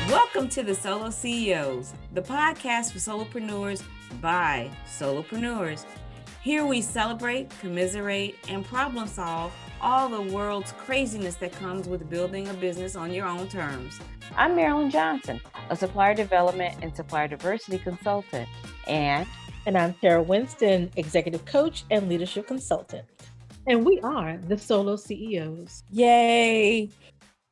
Welcome to the Solo CEOs, the podcast for solopreneurs by solopreneurs. Here we celebrate, commiserate, and problem solve all the world's craziness that comes with building a business on your own terms. I'm Marilyn Johnson, a supplier development and supplier diversity consultant. And I'm Tara Winston, executive coach and leadership consultant. And we are the Solo CEOs. Yay!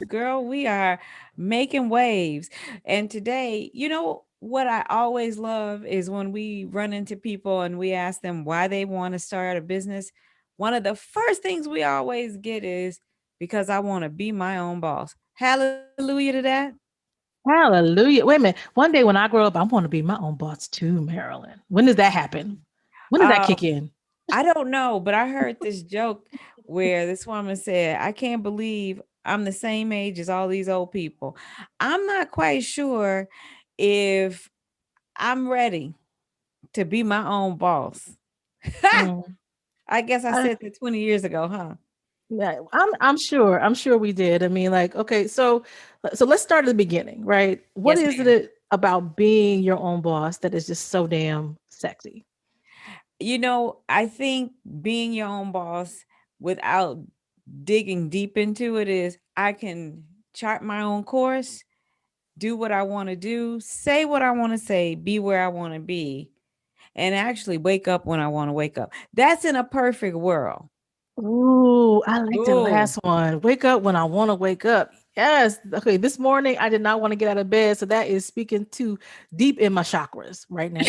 Girl, we are making waves. And today, you know what I always love is when we run into people and we ask them why they want to start a business. One of the first things we always get is because I want to be my own boss. Hallelujah to that. Hallelujah. Wait a minute. One day when I grow up, I want to be my own boss too, Marilyn. When does that happen? When does that kick in? I don't know, but I heard this joke where this woman said, I can't believe I'm the same age as all these old people. I'm not quite sure if I'm ready to be my own boss. I guess I said that 20 years ago, huh? Yeah, I'm sure we did. I mean, like, okay, so let's start at the beginning, right? What is it about being your own boss that is just so damn sexy? You know, I think being your own boss without digging deep into it is I can chart my own course, do what I want to do, say what I want to say, be where I want to be, and actually wake up when I want to wake up. That's in a perfect world. Ooh, I like the last one. Wake up when I want to wake up. Yes. Okay. This morning, I did not want to get out of bed. So that is speaking too deep in my chakras right now.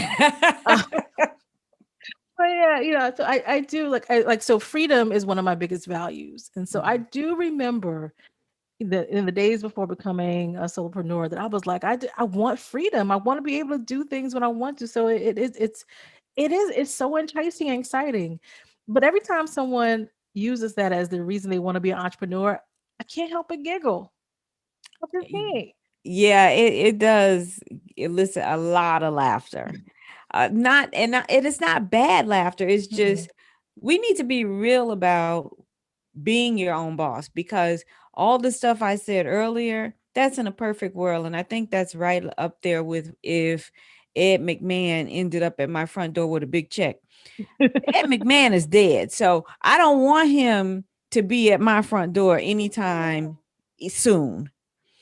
But yeah, you know, so I do like, so freedom is one of my biggest values. And so I do remember in the days before becoming a solopreneur that I was like, I want freedom. I want to be able to do things when I want to. So it's so enticing and exciting. But every time someone uses that as the reason they want to be an entrepreneur, I can't help but giggle. Yeah, it does elicit a lot of laughter. It is not bad laughter. It's just we need to be real about being your own boss, because all the stuff I said earlier, that's in a perfect world. And I think that's right up there with if Ed McMahon ended up at my front door with a big check. Ed McMahon is dead. So I don't want him to be at my front door anytime soon.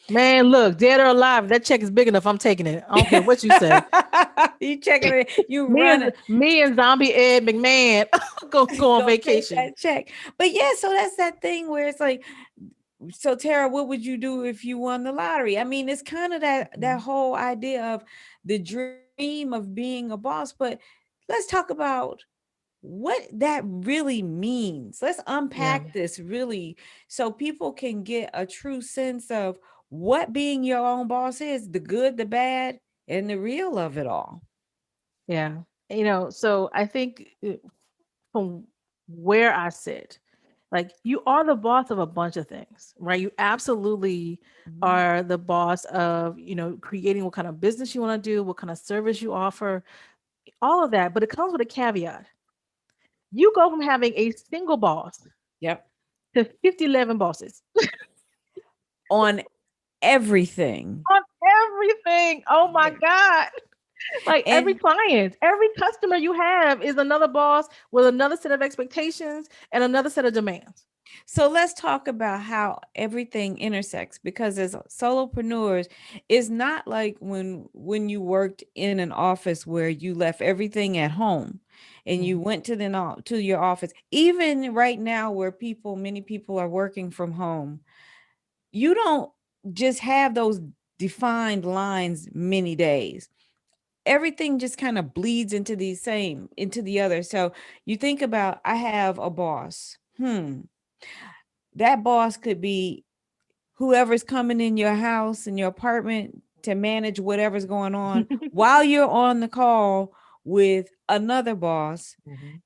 Man, look, dead or alive, that check is big enough. I'm taking it. I don't care what you say. You checking it. You me and zombie Ed McMahon go on vacation. That check. But yeah, so that's that thing where it's like, so Tara, what would you do if you won the lottery? I mean, it's kind of that whole idea of the dream of being a boss. But let's talk about what that really means. Let's unpack this really so people can get a true sense of what being your own boss is, the good, the bad, and the real of it all. Yeah. You know, so I think from where I sit, like, you are the boss of a bunch of things, right? You absolutely are the boss of, you know, creating what kind of business you want to do, what kind of service you offer, all of that. But it comes with a caveat. You go from having a single boss to 11 bosses. On everything. On everything. Oh my God. Like, every client, every customer you have is another boss with another set of expectations and another set of demands. So let's talk about how everything intersects, because as solopreneurs, it's not like when you worked in an office where you left everything at home and you went to your office. Even right now where many people are working from home, you don't just have those defined lines many days. Everything just kind of bleeds into the other. So you think about, I have a boss. That boss could be whoever's coming in your house, in your apartment, to manage whatever's going on while you're on the call with another boss.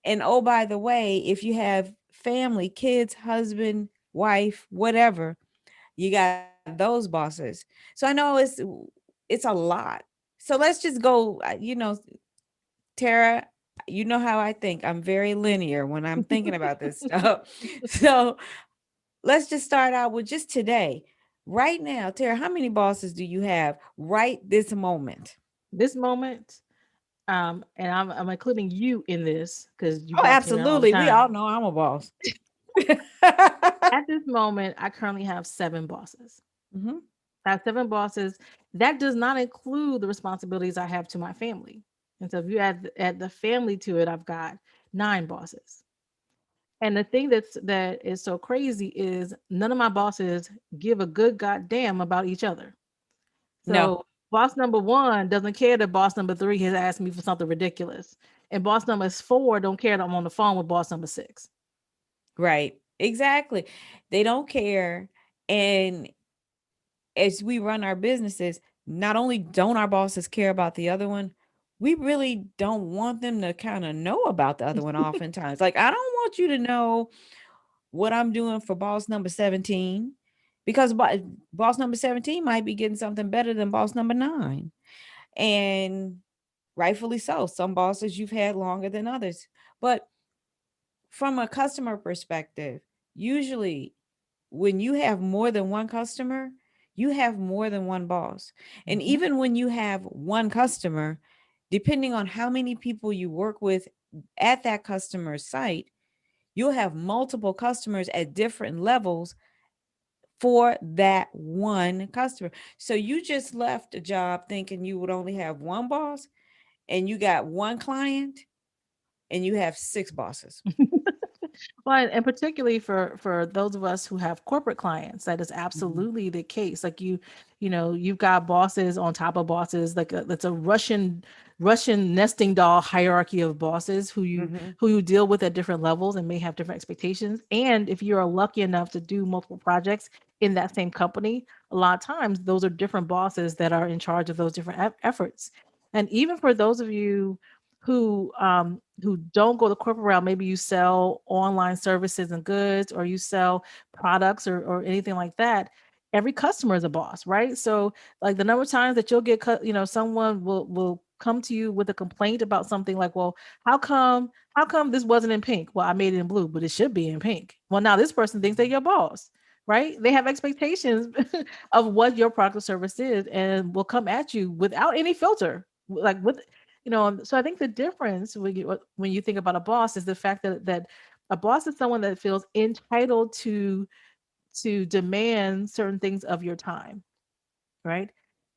And oh, by the way, if you have family, kids, husband, wife, whatever, you got those bosses. So I know it's a lot. So let's just go, Tara, you know how I think. I'm very linear when I'm thinking about this stuff. So let's just start out with just today. Right now, Tara, how many bosses do you have right this moment? This moment, and I'm including you in this because you Oh, boss me around all the absolutely. We time. all know I'm a boss. At this moment, I currently have 7 bosses. Hmm. I have 7 bosses. That does not include the responsibilities I have to my family. And so if you add the family to it, I've got 9 bosses. And the thing that is so crazy is none of my bosses give a good goddamn about each other. No, So boss number 1 doesn't care that boss number 3 has asked me for something ridiculous. And boss number 4 don't care that I'm on the phone with boss number 6. right. Exactly. They don't care. And as we run our businesses, not only don't our bosses care about the other one, we really don't want them to kind of know about the other one oftentimes. Like, I don't want you to know what I'm doing for boss number 17 because boss number 17 might be getting something better than boss number 9. And rightfully so. Some bosses you've had longer than others. But from a customer perspective, usually when you have more than one customer, you have more than one boss. And Mhm. even when you have one customer, depending on how many people you work with at that customer's site, you'll have multiple customers at different levels for that one customer. So you just left a job thinking you would only have one boss and you got one client and you have 6 bosses. Well, and particularly for those of us who have corporate clients, that is Mhm. absolutely the case. Like you've got bosses on top of bosses, like that's a Russian nesting doll hierarchy of bosses Mhm. who you deal with at different levels and may have different expectations. And if you're lucky enough to do multiple projects in that same company, a lot of times those are different bosses that are in charge of those different efforts. And even for those of you who don't go the corporate route, maybe you sell online services and goods, or you sell products or anything like that. Every customer is a boss, right? So like the number of times that you'll get someone will come to you with a complaint about something like, well, how come this wasn't in pink? Well, I made it in blue, but it should be in pink. Well, now this person thinks they're your boss, right? They have expectations of what your product or service is and will come at you without any filter, like with so I think the difference when you think about a boss is the fact that a boss is someone that feels entitled to demand certain things of your time, right?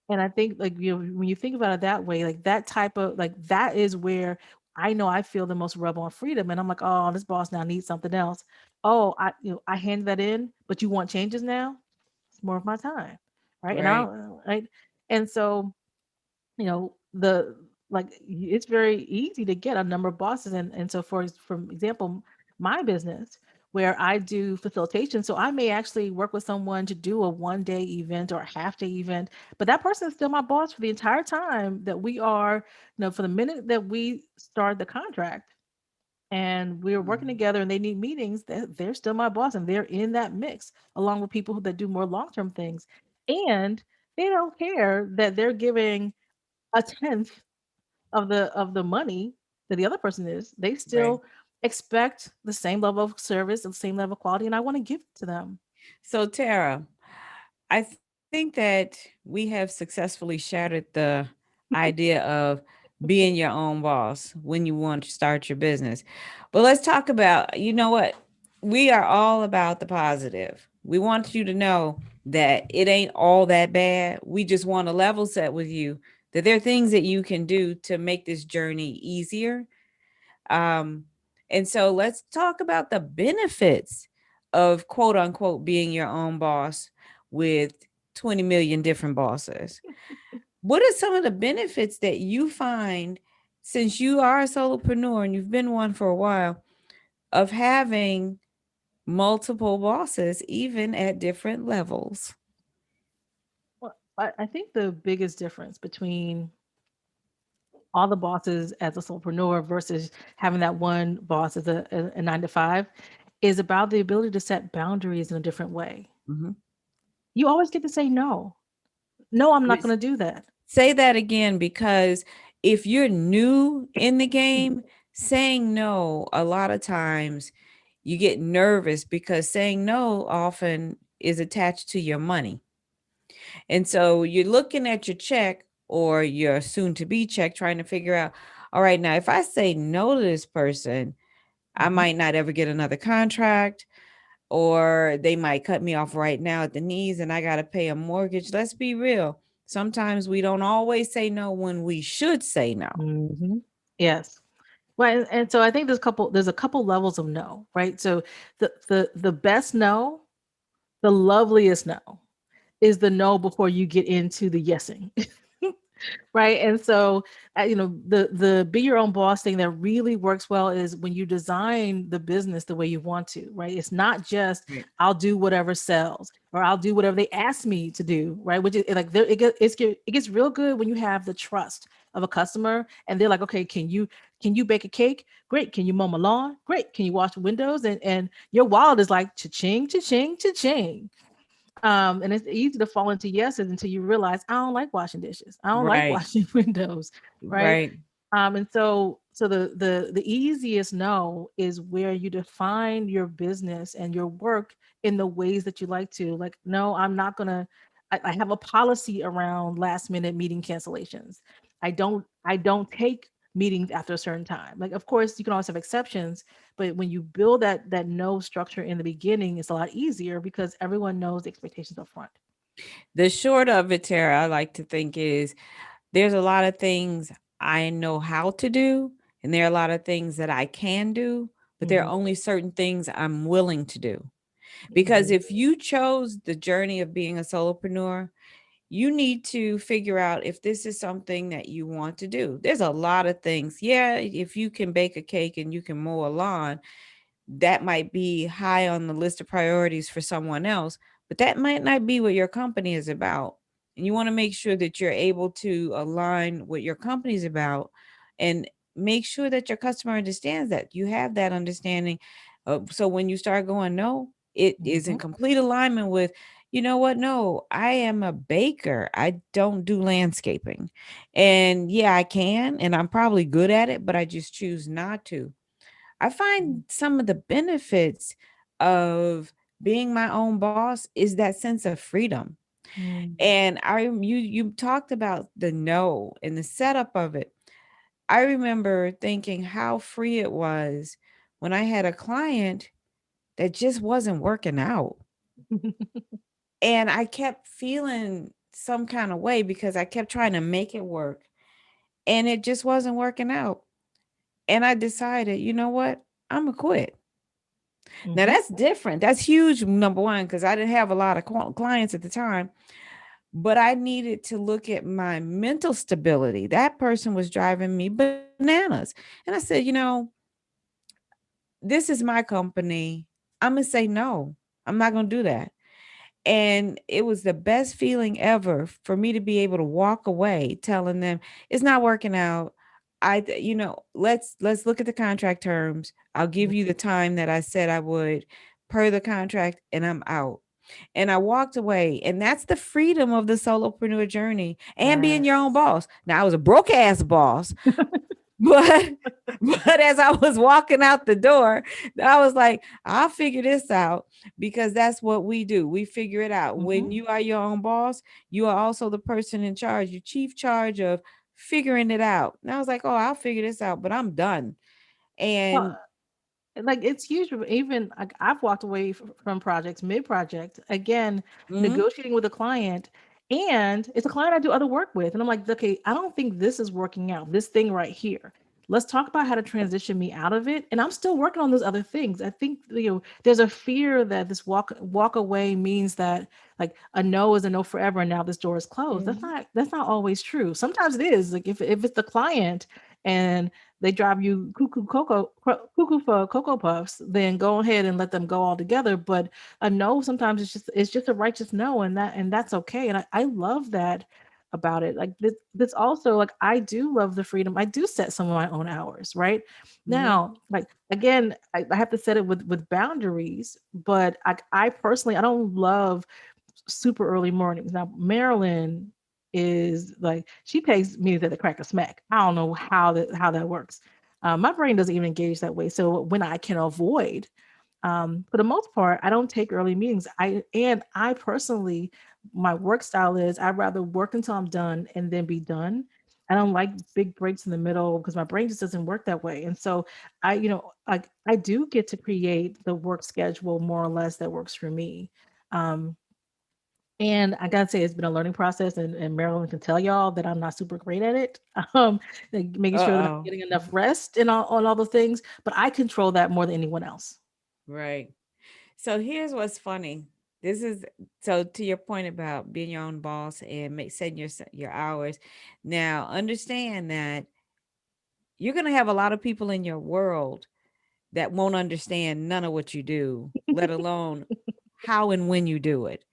And I think like when you think about it that way, like that type of like that is where I know I feel the most rub on freedom, and I'm like, oh, this boss now needs something else. Oh, I hand that in, but you want changes now? It's more of my time, right? And I Right. don't, right, and so the like it's very easy to get a number of bosses, and so for example, my business where I do facilitation, so I may actually work with someone to do a 1 day event or a half day event, but that person is still my boss for the entire time that we are, for the minute that we start the contract and we're working Mhm. together and they need meetings, they're still my boss and they're in that mix along with people that do more long-term things. And they don't care that they're giving a tenth of the money that the other person is. They Right. still expect the same level of service, the same level of quality, and I want to give it to them. So, Tara, I think that we have successfully shattered the idea of being your own boss when you want to start your business. But let's talk about, you know what? We are all about the positive. We want you to know that it ain't all that bad. We just want to level set with you that there are things that you can do to make this journey easier. Um, and so let's talk about the benefits of quote unquote being your own boss with 20 million different bosses. What are some of the benefits that you find since you are a solopreneur and you've been one for a while of having multiple bosses, even at different levels? Well, I think the biggest difference between all the bosses as a solopreneur versus having that one boss as a 9 to 5 is about the ability to set boundaries in a different way. Mhm. You always get to say no. No, I'm not going to do that. Say that again, because if you're new in the game, saying no a lot of times You get nervous because saying no often is attached to your money. And so you're looking at your check or your soon to be check, trying to figure out, all right, now if I say no to this person, I Mhm. might not ever get another contract, or they might cut me off right now at the knees and I got to pay a mortgage. Let's be real. Sometimes we don't always say no when we should say no. Mhm. Yes. Well, and so I think there's a couple levels of no, right? So the best no, the loveliest no is the no before you get into the yesing. Right. And so, the be your own boss thing that really works well is when you design the business the way you want to, right? It's not just Right. I'll do whatever sells or I'll do whatever they ask me to do, right? Which is like it gets real good when you have the trust of a customer and they're like, okay, can you bake a cake? Great. Can you mow my lawn? Great. Can you wash the windows? And your wallet is like cha-ching, cha-ching, cha-ching. And it's easy to fall into yeses until you realize I don't like washing dishes. I don't like Right. washing windows, right? Right. And so the easiest no is where you define your business and your work in the ways that you like to. Like, no, I'm not gonna. I have a policy around last minute meeting cancellations. I don't take meetings after a certain time. Like, of course, you can always have exceptions, but when you build that no structure in the beginning, it's a lot easier because everyone knows the expectations up front. The short of it, Tara, I like to think is there's a lot of things I know how to do, and there are a lot of things that I can do, but there are Hmm. only certain things I'm willing to do. Because Hmm. if you chose the journey of being a solopreneur, you need to figure out if this is something that you want to do. There's a lot of things. Yeah, if you can bake a cake and you can mow a lawn, that might be high on the list of priorities for someone else, but that might not be what your company is about. And you want to make sure that you're able to align what your company's about and make sure that your customer understands that you have that understanding. So when you start going, no, it is in Hmm. complete alignment with, you know what? No, I am a baker. I don't do landscaping. And yeah, I can, and I'm probably good at it, but I just choose not to. I find some of the benefits of being my own boss is that sense of freedom. Hmm. And you talked about the no and the setup of it. I remember thinking how free it was when I had a client that just wasn't working out. And I kept feeling some kind of way because I kept trying to make it work and it just wasn't working out. And I decided, you know what? I'm going to quit. Now Hmm. that's different. That's huge, number one, because I didn't have a lot of clients at the time, but I needed to look at my mental stability. That person was driving me bananas. And I said, this is my company. I'm going to say no. I'm not going to do that. And it was the best feeling ever for me to be able to walk away telling them it's not working out. Let's look at the contract terms. I'll give you the time that I said I would per the contract and I'm out. And I walked away. And that's the freedom of the solopreneur journey and being your own Yes. boss. Now I was a broke ass boss, but but as I was walking out the door, I was like, I'll figure this out because that's what we do. We figure it out. Hmm. When you are your own boss, you are also the person in charge, your chief charge of figuring it out. And I was like, oh, I'll figure this out, but I'm done. And Well, like it's huge. Even like I've walked away from projects mid-project, again, mhm, negotiating with a client, and it's a client I do other work with, and I'm like, okay, I don't think this is working out, this thing right here. Let's talk about how to transition me out of it, and I'm still working on those other things. I think there's a fear that this walk away means that like a no is a no forever and now this door is closed. that's mhm, not that's not always true. Sometimes it is. Like if it's the client and they drive you cuckoo for cocoa puffs, then go ahead and let them go all together. But a no sometimes it's just a righteous no, and that's okay. And I love that about it. Like this also, like, I do love the freedom. I do set some of my own hours, right? mhm, Now, like, again, I have to set it with boundaries, but I personally I don't love super early mornings. Now, Marilyn is like she pays me at the crack of smack. I don't know how that works. My brain doesn't even engage that way. So when I can avoid, For the most part, I don't take early meetings. I personally, my work style is I'd rather work until I'm done and then be done. I don't like big breaks in the middle because my brain just doesn't work that way. And so like I do get to create the work schedule more or less that works for me. Um, and I gotta say, it's been a learning process, and Marilyn can tell y'all that I'm not super great at it. Like making sure that I'm Uh-oh. getting enough rest and all on all the things, but I control that more than anyone else. Right. So here's what's funny. This is so to your point about being your own boss and setting your hours. Now, understand that you're going to have a lot of people in your world that won't understand none of what you do, let alone how and when you do it.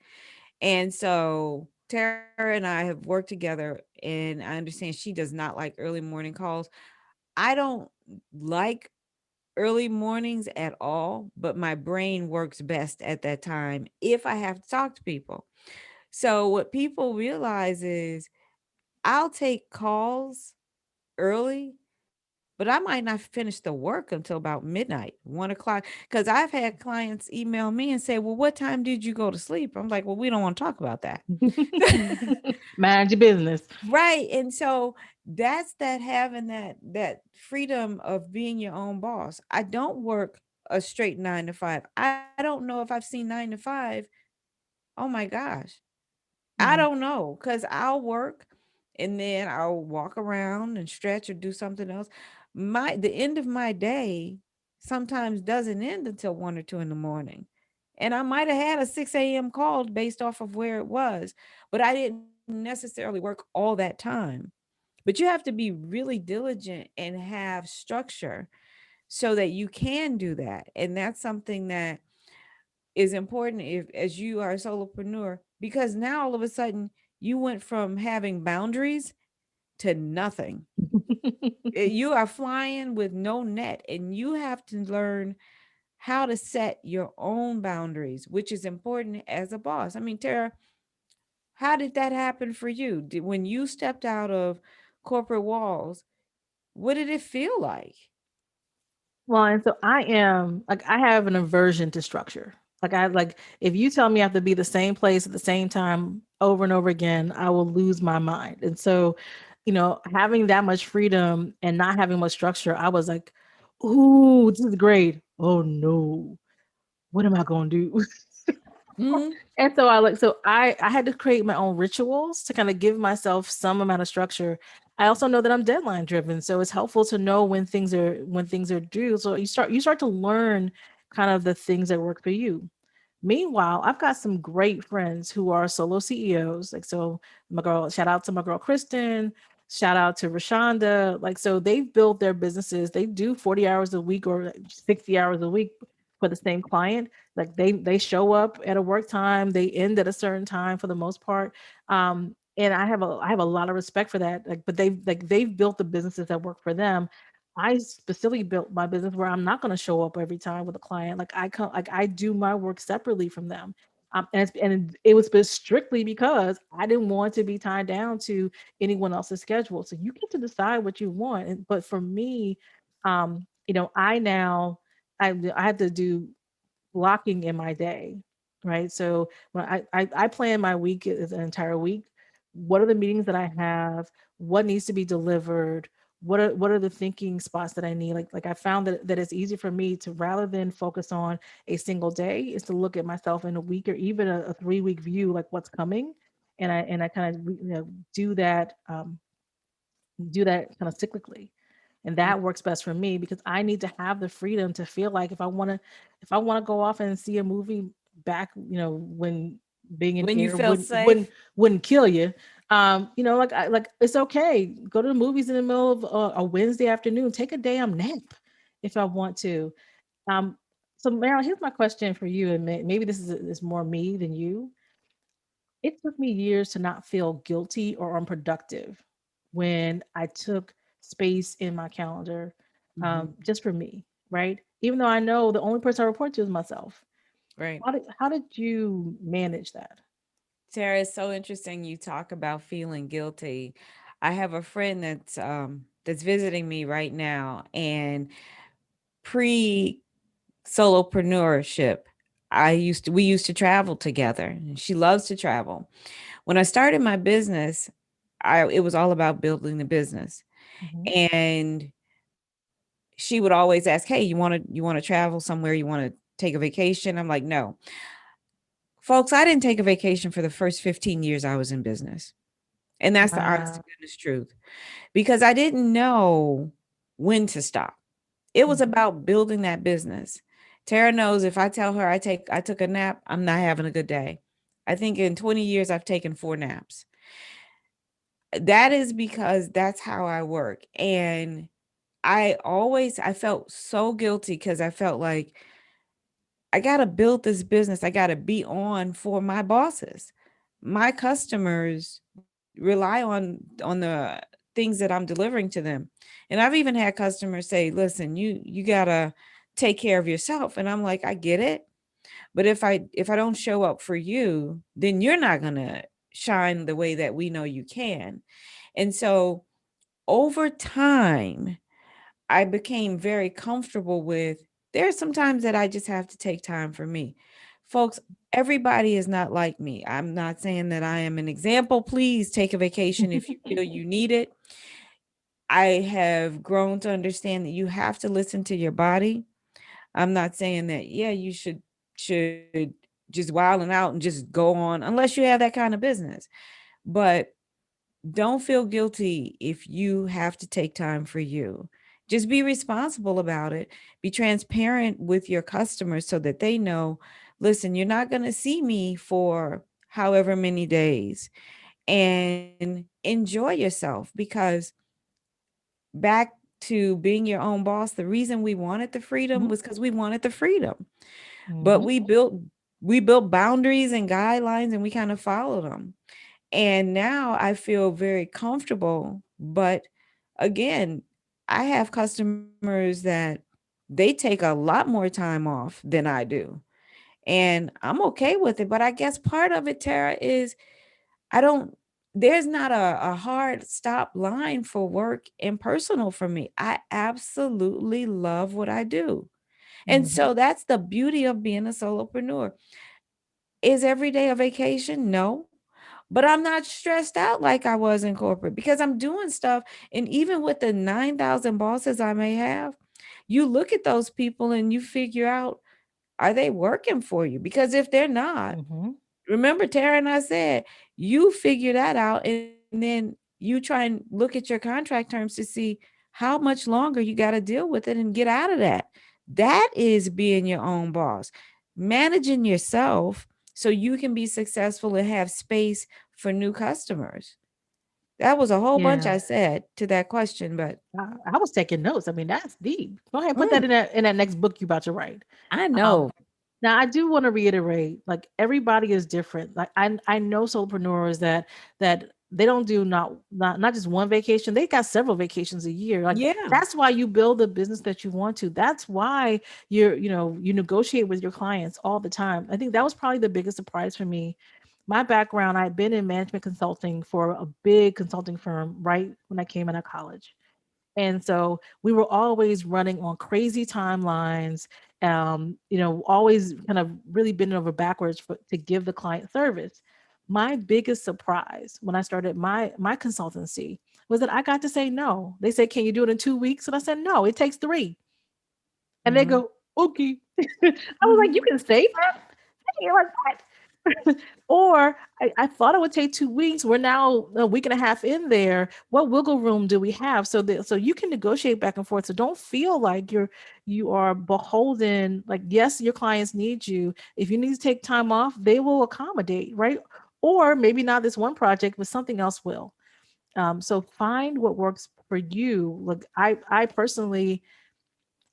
And so Tara and I have worked together, and I understand she does not like early morning calls. I don't like early mornings at all, but my brain works best at that time if I have to talk to people. So what people realize is I'll take calls early, but I might not finish the work until about midnight, 1 o'clock. Because I've had clients email me and say, "Well, what time did you go to sleep?" I'm like, "Well, we don't want to talk about that." Mind your business. Right. And so that's that having that freedom of being your own boss. I don't work a straight 9 to 5. I don't know if I've seen 9 to 5. Oh my gosh. I Mm. don't know, because I'll work and then I'll walk around and stretch or do something else. The end of my day sometimes doesn't end until 1 or 2 in the morning. And I might have had a 6 a.m. call based off of where it was, but I didn't necessarily work all that time. But you have to be really diligent and have structure so that you can do that. And that's something that is important if as you are a solopreneur, because now all of a sudden you went from having boundaries to nothing. You are flying with no net, and you have to learn how to set your own boundaries, which is important as a boss. I mean, Tara, how did that happen for you? When you stepped out of corporate walls, what did it feel like? Well, and so I am like I have an aversion to structure. Like I like if you tell me I have to be the same place at the same time over and over again, I will lose my mind. And so, having that much freedom and not having much structure, I was like, "Ooh, this is great. Oh no, what am I gonna do?" Mhm. And so I had to create my own rituals to kind of give myself some amount of structure. I also know that I'm deadline driven, so it's helpful to know when things are due. So you start to learn kind of the things that work for you. Meanwhile, I've got some great friends who are solo CEOs. Like, so shout out to my girl Kristen, shout out to Rashonda. Like, so they've built their businesses. They do 40 hours a week or 60 hours a week for the same client. Like they show up at a work time, they end at a certain time for the most part. And I have a lot of respect for that. Like, but they've built the businesses that work for them. I specifically built my business where I'm not going to show up every time with a client. Like I do my work separately from them. And it was strictly because I didn't want to be tied down to anyone else's schedule. So you get to decide what you want. But for me, I now I have to do blocking in my day, right? So when I plan my week as an entire week, what are the meetings that I have? What needs to be delivered? What are the thinking spots that I need? Like I found that it's easy for me to rather than focus on a single day is to look at myself in a week or even a 3 week view, like what's coming. And I kind of do that kind of cyclically, and Mm. that works best for me because I need to have the freedom to feel like if I want to go off and see a movie back, when being in When you air felt wouldn't safe. wouldn't wouldn't kill you. Like it's okay, go to the movies in the middle of a Wednesday afternoon, take a damn nap if I want to. um so Meryl, here's my question for you, and maybe this is more me than you. It took me years to not feel guilty or unproductive when I took space in my calendar, Mhm. just for me, right? Even though I know the only person I report to is myself. Right. How did you manage that? Tara, it's so interesting you talk about feeling guilty. I have a friend that's visiting me right now, and pre solopreneurship. We used to travel together. And she loves to travel. When I started my business, it was all about building the business. Mm-hmm. And she would always ask, "Hey, you want to travel somewhere? You want to take a vacation?" I'm like, "No." Folks, I didn't take a vacation for the first 15 years I was in business. And that's the honest to Wow. goodness truth, because I didn't know when to stop. It was Mhm. about building that business. Tara knows if I tell her I took a nap, I'm not having a good day. I think in 20 years I've taken 4 naps. That is because that's how I work. And I felt so guilty because I felt like I got to build this business. I got to be on for my bosses. My customers rely on the things that I'm delivering to them. And I've even had customers say, "Listen, you got to take care of yourself." And I'm like, "I get it, but if I don't show up for you, then you're not going to shine the way that we know you can." And so over time, I became very comfortable with there's some times that I just have to take time for me. Folks, everybody is not like me. I'm not saying that I am an example. Please take a vacation if you feel you need it. I have grown to understand that you have to listen to your body. I'm not saying that, yeah, you should just wilding out and just go on unless you have that kind of business. But don't feel guilty if you have to take time for you. Just be responsible about it. Be transparent with your customers so that they know, listen, you're not going to see me for however many days, and enjoy yourself, because back to being your own boss, the reason we wanted the freedom was because we wanted the freedom. But Mhm. we built boundaries and guidelines and we kind of followed them. And now I feel very comfortable. But again, I have customers that they take a lot more time off than I do. And I'm okay with it. But I guess part of it, Tara, is I don't, there's not a hard stop line for work and personal for me. I absolutely love what I do. And Mhm. so that's the beauty of being a solopreneur. Is every day a vacation? No. But I'm not stressed out like I was in corporate because I'm doing stuff. And even with the 9,000 bosses I may have, you look at those people and you figure out, are they working for you? Because if they're not, Mhm. remember Tara and I said, you figure that out and then you try and look at your contract terms to see how much longer you got to deal with it and get out of that. That is being your own boss, managing yourself so you can be successful and have space for new customers. That was a whole bunch Yeah. I said to that question, but I was taking notes. I mean, that's deep. Go ahead, put mm, that in that next book you about to write. I Um, know. Now, I do want to reiterate, like everybody is different. Like I know solopreneurs that they don't do not just one vacation. They got several vacations a year. Like Yeah. that's why you build the business that you want to. That's why you negotiate with your clients all the time. I think that was probably the biggest surprise for me. My background, I'd been in management consulting for a big consulting firm right when I came out of college. And so we were always running on crazy timelines, always kind of really bending over backwards to give the client service. My biggest surprise when I started my consultancy was that I got to say no. They said, "Can you do it in 2 weeks?" And I said, "No, it takes 3." And they Mhm. go, "Okay." I was like, "You Mhm. can say that?" You're like, "What?" Or I thought it would take 2 weeks. We're now a week and a half in there. What wiggle room do we have so that so you can negotiate back and forth? So don't feel like you are beholden. Like yes, your clients need you. If you need to take time off, they will accommodate, right? Or maybe not this one project, but something else will. So find what works for you. Look, I personally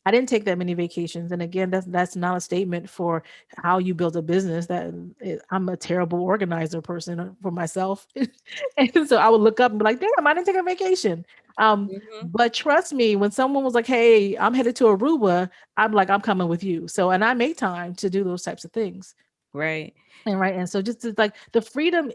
I didn't take that many vacations, and again, that's not a statement for how you build a business. I'm a terrible organizer person for myself, and so I would look up and be like, "Damn, I didn't take a vacation." Um, Mhm. but trust me, when someone was like, "Hey, I'm headed to Aruba," I'm like, "I'm coming with you." So, and I make time to do those types of things, Right. and right, and so just like the freedom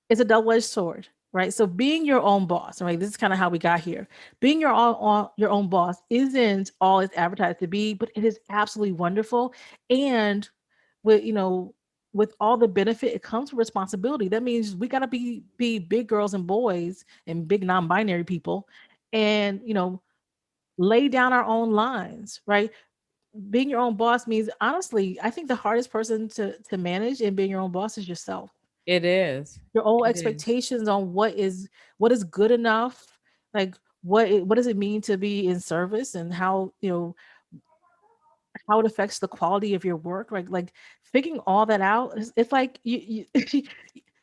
is a double-edged sword. right? So being your own boss, right? This is kind of how we got here. Being your own boss isn't all it's advertised to be, but it is absolutely wonderful. And with with all the benefit, it comes with responsibility. That means we got to be big girls and boys and big non-binary people, and lay down our own lines, right? Being your own boss means, honestly, I think the hardest person to manage in being your own boss is yourself. It is. Your own It is. expectations on what is good enough, like what does it mean to be in service, and how it affects the quality of your work, right? Like figuring all that out, it's like you're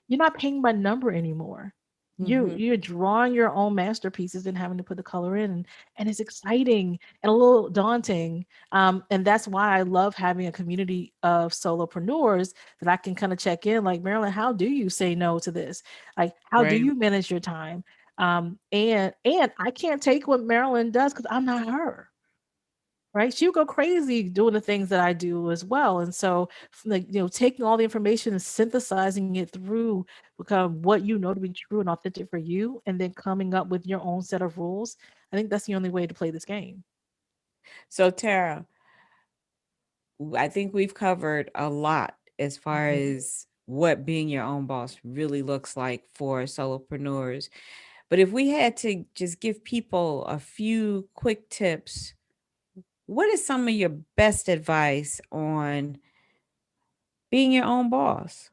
not paying by number anymore. Hmm. You're drawing your own masterpieces and having to put the color in, and it's exciting and a little daunting. And that's why I love having a community of solopreneurs that I can kind of check in, like, Marilyn, how do you say no to this? Like, how do Right. you manage your time? And I can't take what Marilyn does because I'm not her, right? She would go crazy doing the things that I do as well. And so, like, taking all the information and synthesizing it through become what you know to be true and authentic for you, and then coming up with your own set of rules. I think that's the only way to play this game. So Tara, I think we've covered a lot as far Mhm. as what being your own boss really looks like for solopreneurs. But if we had to just give people a few quick tips, what is some of your best advice on being your own boss?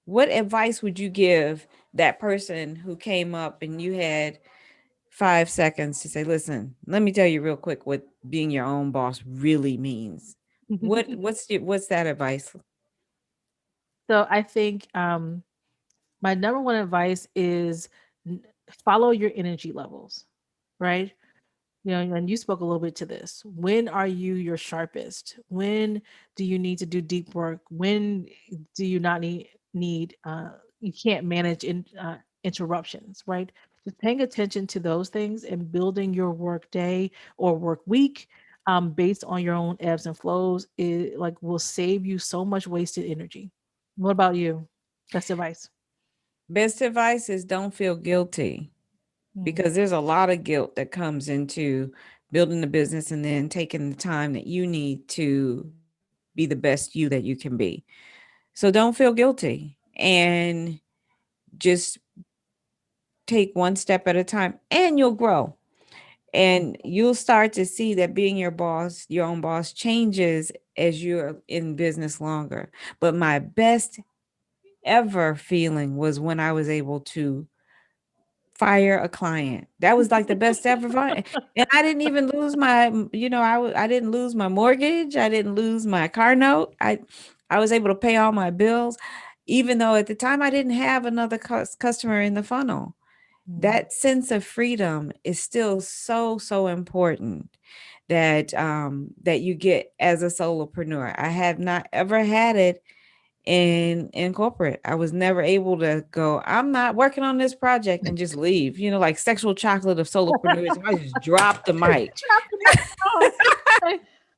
What advice would you give that person who came up and you had 5 seconds to say, listen, let me tell you real quick what being your own boss really means? What's that advice? So I think my number one advice is n- follow your energy levels, right? And you spoke a little bit to this. When are you your sharpest? When do you need to do deep work? When do you not need you can't manage interruptions, right? Just paying attention to those things and building your work day or work week based on your own ebbs and flows, it like will save you so much wasted energy. What about you? Best advice. Best advice is don't feel guilty, Mm. because there's a lot of guilt that comes into building the business and then taking the time that you need to be the best you that you can be. So don't feel guilty, and just take one step at a time, and you'll grow. And you'll start to see that being your own boss changes as you're in business longer. But my best ever feeling was when I was able to fire a client. That was like the best ever fun. And I didn't even lose I didn't lose my mortgage. I didn't lose my car note. I was able to pay all my bills, even though at the time I didn't have another customer in the funnel. Mm. That sense of freedom is still so important that you get as a solopreneur. I have not ever had it in corporate. I was never able to go, I'm not working on this project, and just leave. Like Sexual Chocolate of solopreneurs. I just drop the mic. Chocolate. Oh,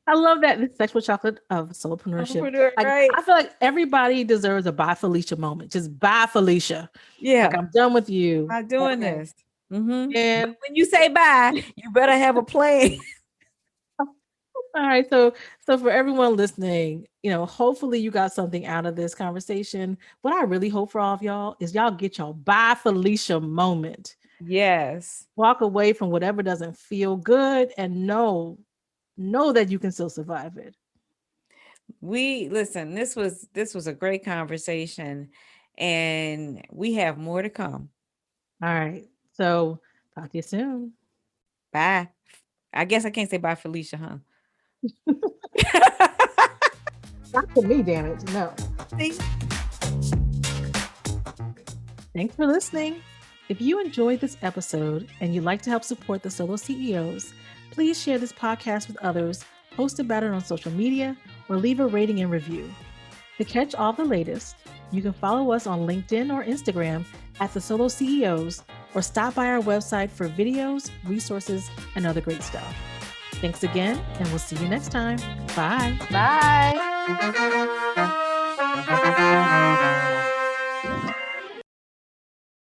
I love that. The sexual chocolate of solopreneurship. Solopreneur, Like, right? I feel like everybody deserves a bye Felicia moment. Just bye Felicia. Like, Yeah, I'm done with you. not doing Okay. this. But And when you say bye, you better have a plan. all right, so for everyone listening, hopefully you got something out of this conversation. What I really hope for all of y'all is y'all get your bye Felicia moment. Yes. Walk away from whatever doesn't feel good and know that you can still survive it. We listen, this was a great conversation, and we have more to come. All right. So talk to you soon. Bye. I guess I can't say bye, Felicia, huh? Not to me, damn it. No. See? Thanks for listening. If you enjoyed this episode and you'd like to help support the solo CEOs, please share this podcast with others, post about it on social media, or leave a rating and review. To catch all the latest, you can follow us on LinkedIn or Instagram at the Solo CEOs, or stop by our website for videos, resources, and other great stuff. Thanks again, and we'll see you next time. Bye. Bye.